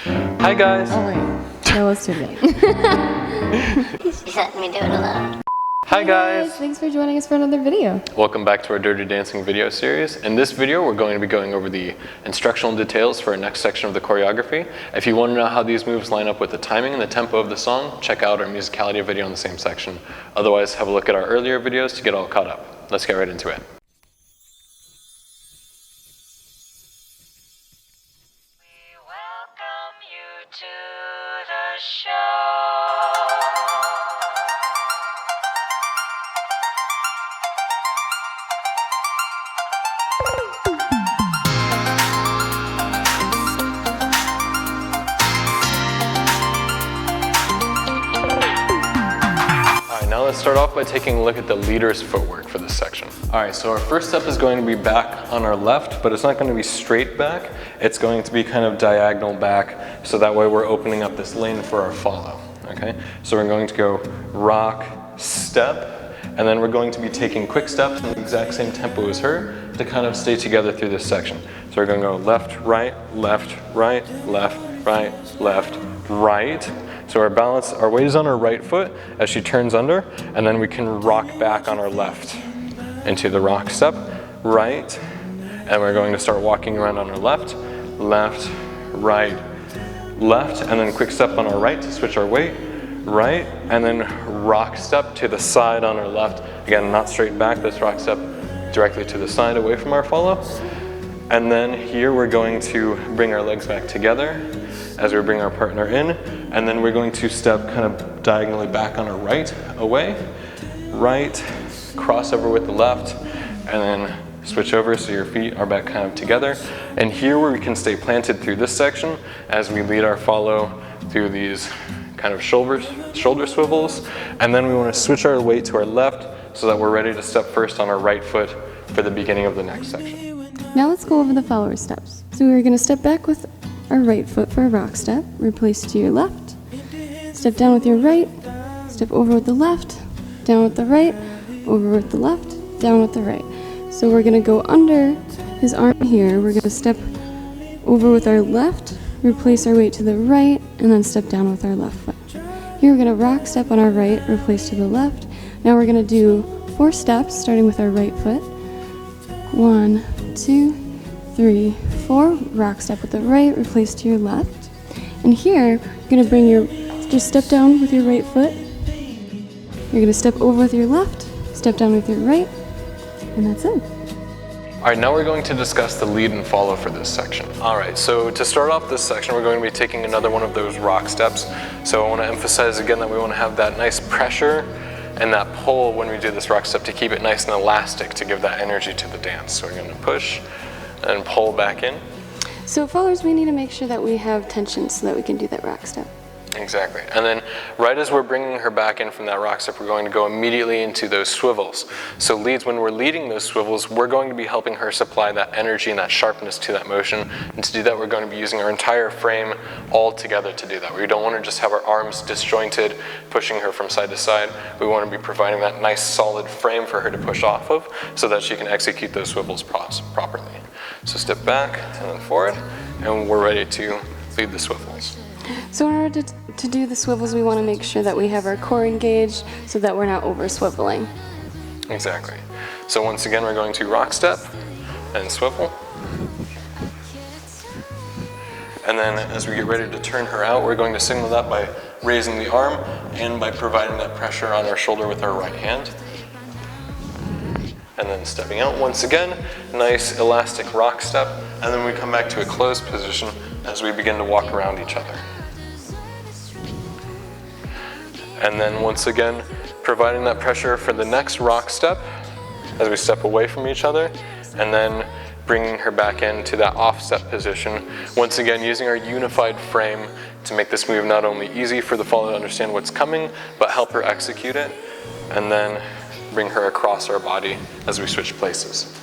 Hi guys! Oh wait, no, it's too late. She's letting me do it alone. Hi guys! Thanks for joining us for another video. Welcome back to our Dirty Dancing video series. In this video, we're going to be going over the instructional details for our next section of the choreography. If you want to know how these moves line up with the timing and the tempo of the song, check out our musicality video in the same section. Otherwise, have a look at our earlier videos to get all caught up. Let's get right into it. Welcome you to the show. Alright, now let's start off by taking a look at the leader's footwork for this section. Alright, so our first step is going to be back on our left, but it's not going to be straight back. It's going to be kind of diagonal back, so that way we're opening up this lane for our follow. Okay, so we're going to go rock, step, and then we're going to be taking quick steps in the exact same tempo as her to kind of stay together through this section. So we're going to go left, right, left, right, left, right, left, right. So our weight is on our right foot as she turns under, and then we can rock back on our left into the rock step, right, and we're going to start walking around on our left, left, right, left, and then quick step on our right to switch our weight, right, and then rock step to the side on our left. Again, not straight back, but rock step directly to the side away from our follow. And then here we're going to bring our legs back together as we bring our partner in, and then we're going to step kind of diagonally back on our right, away, right, cross over with the left, and then switch over so your feet are back kind of together. And here where we can stay planted through this section as we lead our follow through these kind of shoulder swivels, and then we want to switch our weight to our left so that we're ready to step first on our right foot for the beginning of the next section. Now let's go over the follower steps. So we're going to step back with our right foot for a rock step, replace to your left, step down with your right, step over with the left, down with the right, over with the left, down with the right. So we're going to go under his arm here, we're going to step over with our left, replace our weight to the right, and then step down with our left foot. Here we're going to rock step on our right, replace to the left. Now we're going to do 4 steps, starting with our right foot. 1, 2, 3, 4. Rock step with the right, replace to your left. And here, you're going to bring just step down with your right foot. You're going to step over with your left, step down with your right, and that's it. Alright, now we're going to discuss the lead and follow for this section. Alright, so to start off this section, we're going to be taking another one of those rock steps. So I want to emphasize again that we want to have that nice pressure and that pull when we do this rock step to keep it nice and elastic to give that energy to the dance. So we're going to push and pull back in. So followers, we need to make sure that we have tension so that we can do that rock step. Exactly. And then right as we're bringing her back in from that rock step, we're going to go immediately into those swivels. So leads, when we're leading those swivels, we're going to be helping her supply that energy and that sharpness to that motion. And to do that, we're going to be using our entire frame all together to do that. We don't want to just have our arms disjointed, pushing her from side to side. We want to be providing that nice solid frame for her to push off of so that she can execute those swivels properly. So step back and then forward, and we're ready to lead the swivels. So in order to do the swivels, we want to make sure that we have our core engaged so that we're not over swiveling. Exactly. So once again, we're going to rock step and swivel. And then as we get ready to turn her out, we're going to signal that by raising the arm and by providing that pressure on our shoulder with our right hand. And then stepping out once again, nice elastic rock step, and then we come back to a closed position as we begin to walk around each other. And then once again, providing that pressure for the next rock step as we step away from each other, and then bringing her back into that offset position. Once again, using our unified frame to make this move not only easy for the follower to understand what's coming, but help her execute it, and then bring her across our body as we switch places.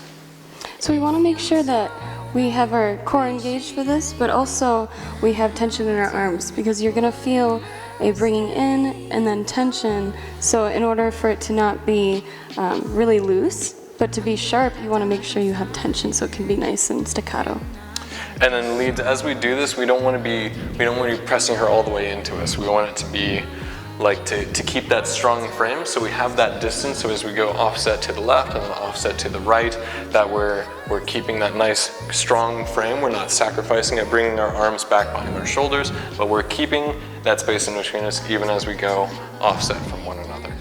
So we want to make sure that we have our core engaged for this, but also we have tension in our arms, because you're going to feel a bringing in and then tension. So in order for it to not be really loose, but to be sharp, you want to make sure you have tension so it can be nice and staccato. And then leads, as we do this, we don't want to be pressing her all the way into us. We want it to be like to keep that strong frame, so we have that distance, so as we go offset to the left and then offset to the right, that we're keeping that nice strong frame. We're not sacrificing it, bringing our arms back behind our shoulders, but we're keeping that space in between us even as we go offset from one another.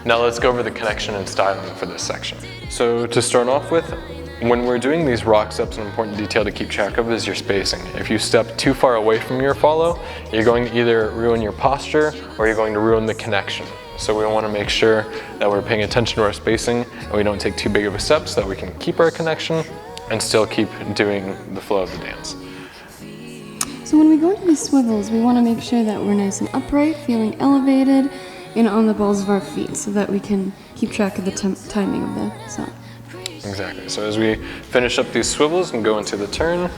Now let's go over the connection and styling for this section. So to start off with, when we're doing these rock steps, an important detail to keep track of is your spacing. If you step too far away from your follow, you're going to either ruin your posture or you're going to ruin the connection. So we want to make sure that we're paying attention to our spacing and we don't take too big of a step so that we can keep our connection and still keep doing the flow of the dance. So when we go into these swivels, we want to make sure that we're nice and upright, feeling elevated, and on the balls of our feet so that we can keep track of the timing of the song. Exactly. So as we finish up these swivels and go into the turn,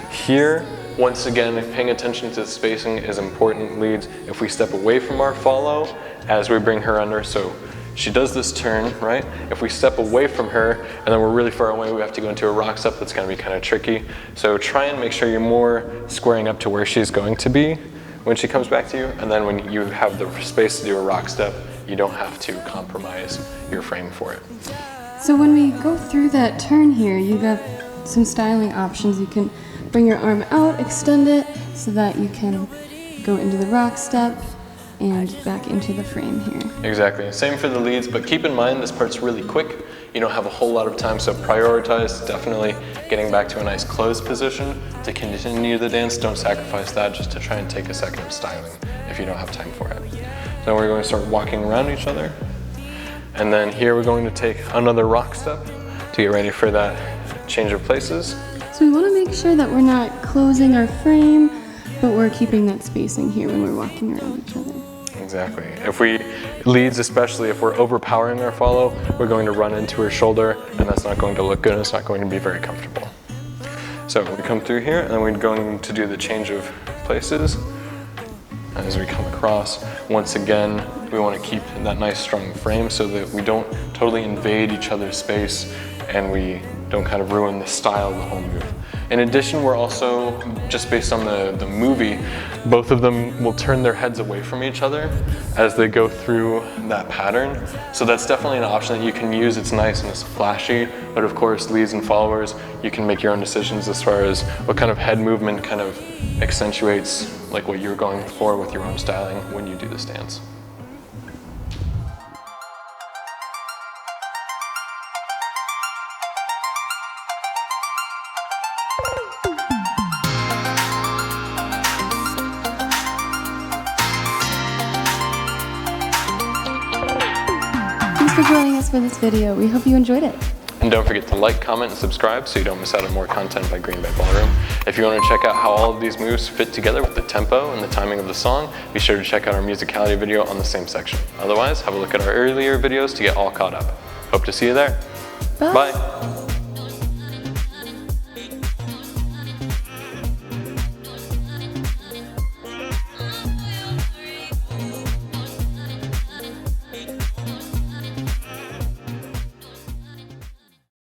here, once again, paying attention to the spacing is important. Leads, if we step away from our follow as we bring her under, so she does this turn, right? If we step away from her and then we're really far away, we have to go into a rock step. That's going to be kind of tricky. So try and make sure you're more squaring up to where she's going to be when she comes back to you, and then when you have the space to do a rock step, you don't have to compromise your frame for it. So when we go through that turn here, you got some styling options. You can bring your arm out, extend it, so that you can go into the rock step and back into the frame here. Exactly, same for the leads, but keep in mind this part's really quick. You don't have a whole lot of time, so prioritize definitely getting back to a nice closed position to continue the dance. Don't sacrifice that just to try and take a second of styling if you don't have time for it. Then we're going to start walking around each other. And then here we're going to take another rock step to get ready for that change of places. So we want to make sure that we're not closing our frame, but we're keeping that spacing here when we're walking around each other. Exactly. If we, leads especially, if we're overpowering our follow, we're going to run into her shoulder, and that's not going to look good, and it's not going to be very comfortable. So we come through here, and then we're going to do the change of places. As we come across, once again, we want to keep that nice strong frame so that we don't totally invade each other's space and we don't kind of ruin the style of the whole move. In addition, we're also, just based on the movie, both of them will turn their heads away from each other as they go through that pattern. So that's definitely an option that you can use. It's nice and it's flashy, but of course, leads and followers, you can make your own decisions as far as what kind of head movement kind of accentuates like what you're going for with your own styling when you do this dance. Thanks for joining us for this video. We hope you enjoyed it. And don't forget to like, comment, and subscribe so you don't miss out on more content by Green Bay Ballroom. If you want to check out how all of these moves fit together with the tempo and the timing of the song, be sure to check out our musicality video on the same section. Otherwise, have a look at our earlier videos to get all caught up. Hope to see you there. Bye. Bye.